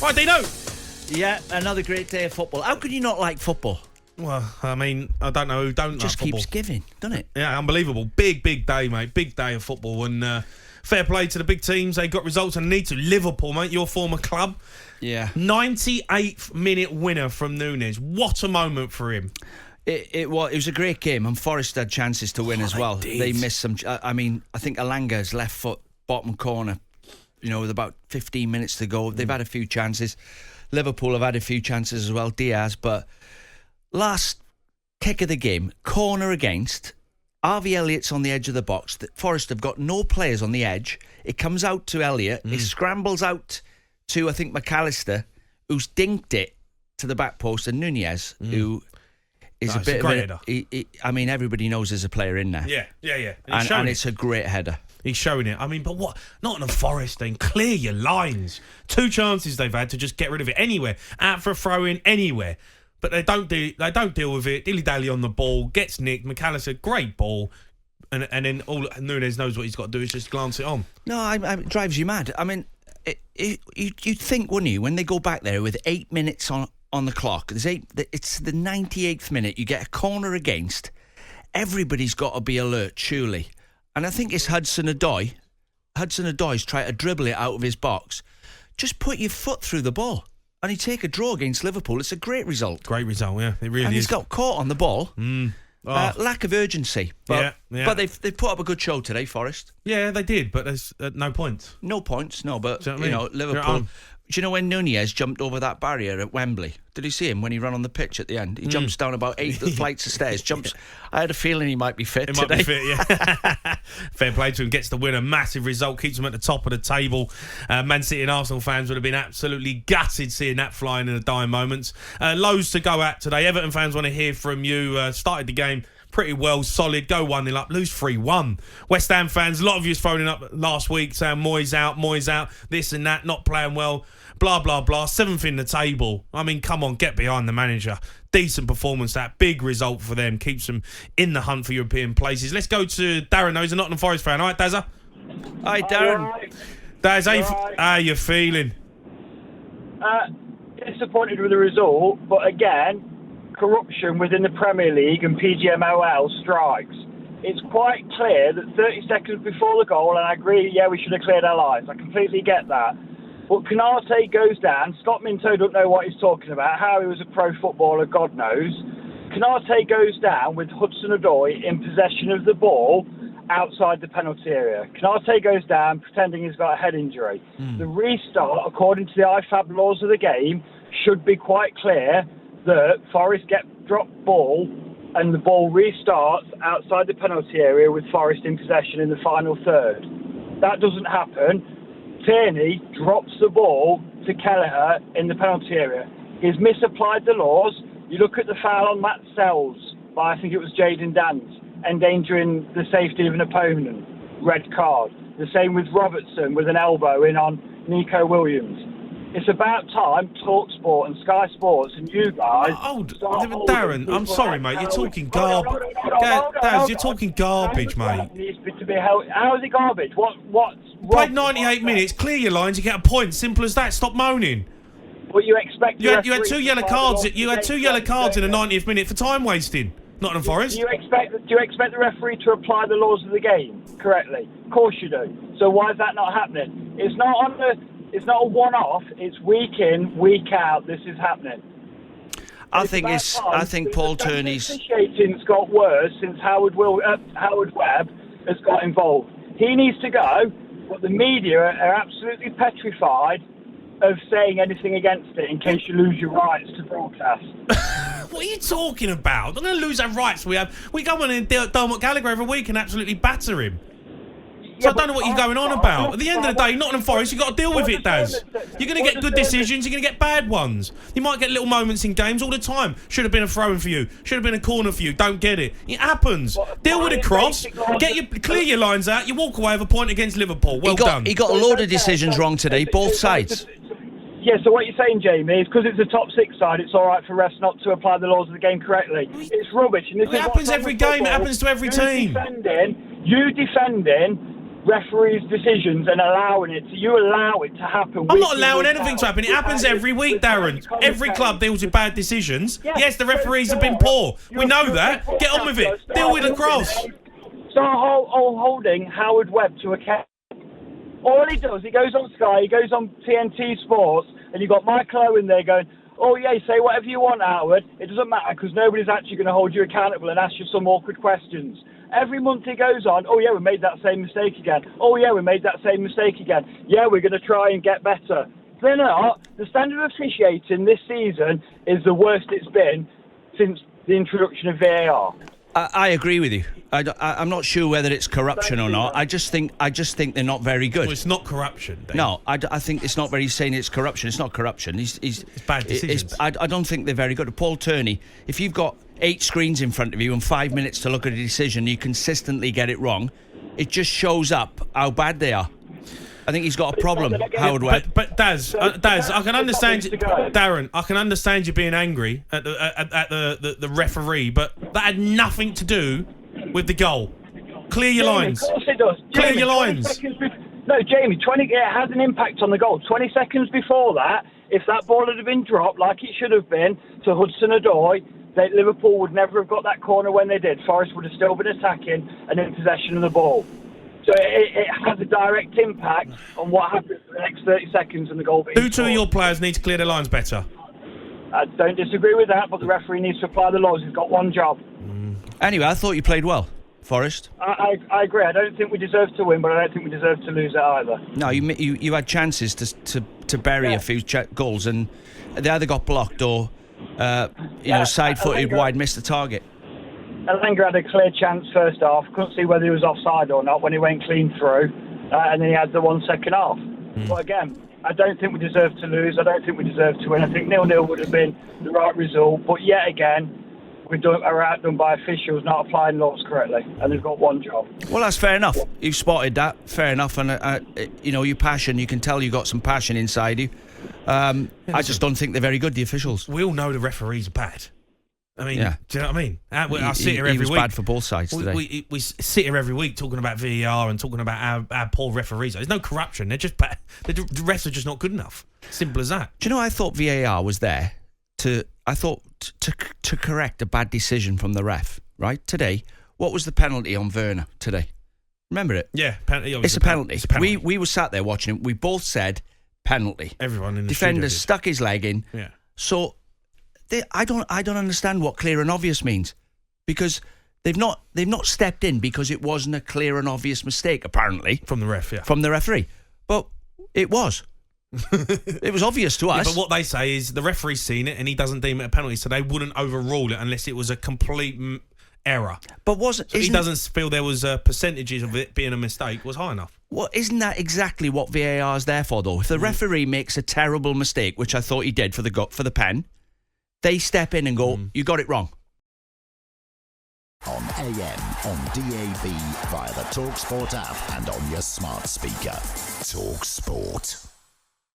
Right, Dino. Yeah, another great day of football. How could you not like football? Well, I mean, I don't know who don't Just like football. keeps giving, doesn't it? Yeah, unbelievable. Big day, mate. Big day of football. And fair play to the big teams. They got results and need to. Liverpool, mate, your former club. Yeah. 98th minute winner from Núñez. What a moment for him. It was a great game, and Forest had chances to win as well. They missed some. I think Alanga's left foot, bottom corner, with about 15 minutes to go. They've had a few chances. Liverpool have had a few chances as well, Diaz, but last kick of the game, corner against, Harvey Elliott's on the edge of the box. Forest have got no players on the edge. It comes out to Elliott. It scrambles out to, I think, McAllister, who's dinked it to the back post, and Núñez, who is a bit of a header. Everybody knows there's a player in there. Yeah. And it's a great header. He's showing it. I mean, but what? Not on a Forest then. Clear your lines. 2 chances they've had to just get rid of it anywhere. Out for a throw-in anywhere. But they don't deal with it. Dilly-dally on the ball. Gets nicked. McAllister, great ball. And then all Núñez knows what he's got to do is just glance it on. No, it drives you mad. I mean, you'd think, wouldn't you, when they go back there with 8 minutes on the clock, it's the 98th minute, you get a corner against, everybody's got to be alert, surely. And I think it's Hudson-Odoi. Hudson-Odoi's trying to dribble it out of his box. Just put your foot through the ball. And you take a draw against Liverpool. It's a great result. Great result, yeah. It really is. And he's got caught on the ball. Lack of urgency. But they've put up a good show today, Forest. Yeah, they did, but there's no points. No points, no. But, do you know what I mean? Liverpool... Do you know when Núñez jumped over that barrier at Wembley? Did you see him when he ran on the pitch at the end? He jumps down about 8 flights of stairs. I had a feeling he might be fit today. Might be fit, yeah. Fair play to him. Gets the win. A massive result. Keeps him at the top of the table. Man City and Arsenal fans would have been absolutely gutted seeing that flying in the dying moments. Loads to go at today. Everton fans want to hear from you. Started the game pretty well, solid, go 1-0 up, lose 3-1. West Ham fans, a lot of you phoning up last week saying Moyes out, this and that, not playing well, blah, blah, blah. 7th in the table. I mean, come on, get behind the manager. Decent performance, that big result for them, keeps them in the hunt for European places. Let's go to Darren, who's a Nottingham Forest fan. All right, Dazza? Hi, Darren. Daz, how you feeling? Disappointed with the result, but again, corruption within the Premier League and PGMOL strikes. It's quite clear that 30 seconds before the goal, and I agree, we should have cleared our lines. I completely get that. But Canate goes down. Scott Minto don't know what he's talking about. How he was a pro footballer, God knows. Canate goes down with Hudson-Odoi in possession of the ball outside the penalty area. Canate goes down pretending he's got a head injury. The restart, according to the IFAB laws of the game, should be quite clear that Forest get dropped ball and the ball restarts outside the penalty area with Forest in possession in the final third. That doesn't happen. Tierney drops the ball to Kelleher in the penalty area. He's misapplied the laws. You look at the foul on Matt Sells by, I think it was Jayden Dance, endangering the safety of an opponent. Red card. The same with Robertson with an elbow in on Nico Williams. It's about time talkSPORT and Sky Sports and you guys... Darren, I'm sorry, mate. You're talking garbage. Daz, you're talking garbage, mate. How is it garbage? What's played 98 minutes, clear your lines, you get a point. Simple as that. Stop moaning. What you expect? You had 2 yellow cards. You had 2 yellow cards in the 90th minute for time wasting. Nottingham Forest. Do you expect the referee to apply the laws of the game correctly? Of course you do. So why is that not happening? It's not a one-off. It's week in, week out. This is happening. I think Paul Turney's officiating's got worse since Howard Webb has got involved. He needs to go, but the media are absolutely petrified of saying anything against it in case you lose your rights to broadcast. What are you talking about? We're going to lose our rights. We go on in Dermot Gallagher every week and absolutely batter him. So I don't know what you're going on about. At the end of the day, Nottingham Forest, you've got to deal with it, Daz. You're going to get good decisions, you're going to get bad ones. You might get little moments in games all the time. Should have been a throw-in for you. Should have been a corner for you. Don't get it. It happens. Deal with a cross. Clear your lines out. You walk away with a point against Liverpool. Well done. He got a load of decisions wrong today, both sides. Yeah, so what you're saying, Jamie, is because it's a top 6 side, it's all right for refs not to apply the laws of the game correctly. It's rubbish. And this it happens every game. It happens to every team. You defending referees' decisions and allowing it. So you allow it to happen. I'm not allowing anything to happen. It happens every week, Darren. Every club deals with bad decisions. Yeah, Yes, the referees have been poor. We know that. Get on with it. Deal with the cross. Start holding Howard Webb to account. All he does, he goes on Sky, he goes on TNT Sports, and you've got Michael Owen there going, oh yeah, say whatever you want, Howard. It doesn't matter because nobody's actually going to hold you accountable and ask you some awkward questions. Every month he goes on, oh yeah, we made that same mistake again. Oh yeah, we made that same mistake again. Yeah, we're going to try and get better. They're not. The standard of officiating this season is the worst it's been since the introduction of VAR. I agree with you. I'm not sure whether it's corruption or not. I just think they're not very good. Well, it's not corruption, Dave. No, I think it's not very saying it's corruption. It's not corruption. It's bad decisions. I don't think they're very good. Paul Turney, if you've got 8 screens in front of you and 5 minutes to look at a decision, you consistently get it wrong. It just shows up how bad they are. I think he's got a problem, Howard Webb. But Daz, I can understand, Darren. I can understand you being angry at the referee, but that had nothing to do with the goal. Clear your lines. Of course it does. Clear your lines. No, Jamie, it has an impact on the goal. 20 seconds before that, if that ball had been dropped like it should have been to Hudson-Odoi, Liverpool would never have got that corner when they did. Forest would have still been attacking and in possession of the ball. So it has a direct impact on what happens for the next 30 seconds and the goal being Who two of your players need to clear their lines better? I don't disagree with that, but the referee needs to apply the laws. He's got one job. Anyway, I thought you played well, Forrest. I agree. I don't think we deserve to win, but I don't think we deserve to lose it either. No, you had chances to bury a few goals, and they either got blocked or side-footed wide missed the target. Elanga had a clear chance first half. Couldn't see whether he was offside or not when he went clean through, and then he had the 1 second half. But again, I don't think we deserve to lose. I don't think we deserve to win. I think 0-0 would have been the right result. But yet again, are outdone by officials not applying laws correctly, and they've got one job. Well, that's fair enough. You've spotted that. Fair enough. And, your passion, you can tell you've got some passion inside you. I just don't think they're very good, the officials. We all know the referees are bad. I mean, yeah. Do you know what I mean? I sit here every he was week. Bad for both sides today. We sit here every week talking about VAR and talking about our poor referees. There's no corruption. They're just bad. The refs are just not good enough. Simple as that. Do you know, I thought VAR was there to correct a bad decision from the ref, right? Today, what was the penalty on Werner today? Remember it? Yeah, penalty. It's a penalty. We were sat there watching it. We both said penalty. Everyone in the defender studio stuck his leg in. Yeah. So I don't understand what clear and obvious means, because they've not stepped in because it wasn't a clear and obvious mistake, apparently, from the ref, yeah, from the referee. But it was. It was obvious to us. But what they say is the referee's seen it and he doesn't deem it a penalty, so they wouldn't overrule it unless it was a complete error. But he doesn't feel there was percentages of it being a mistake was high enough. Well, isn't that exactly what VAR is there for, though? If the referee makes a terrible mistake, which I thought he did for the pen, they step in and go, you got it wrong. On AM, on DAB, via the talkSPORT app and on your smart speaker. talkSPORT.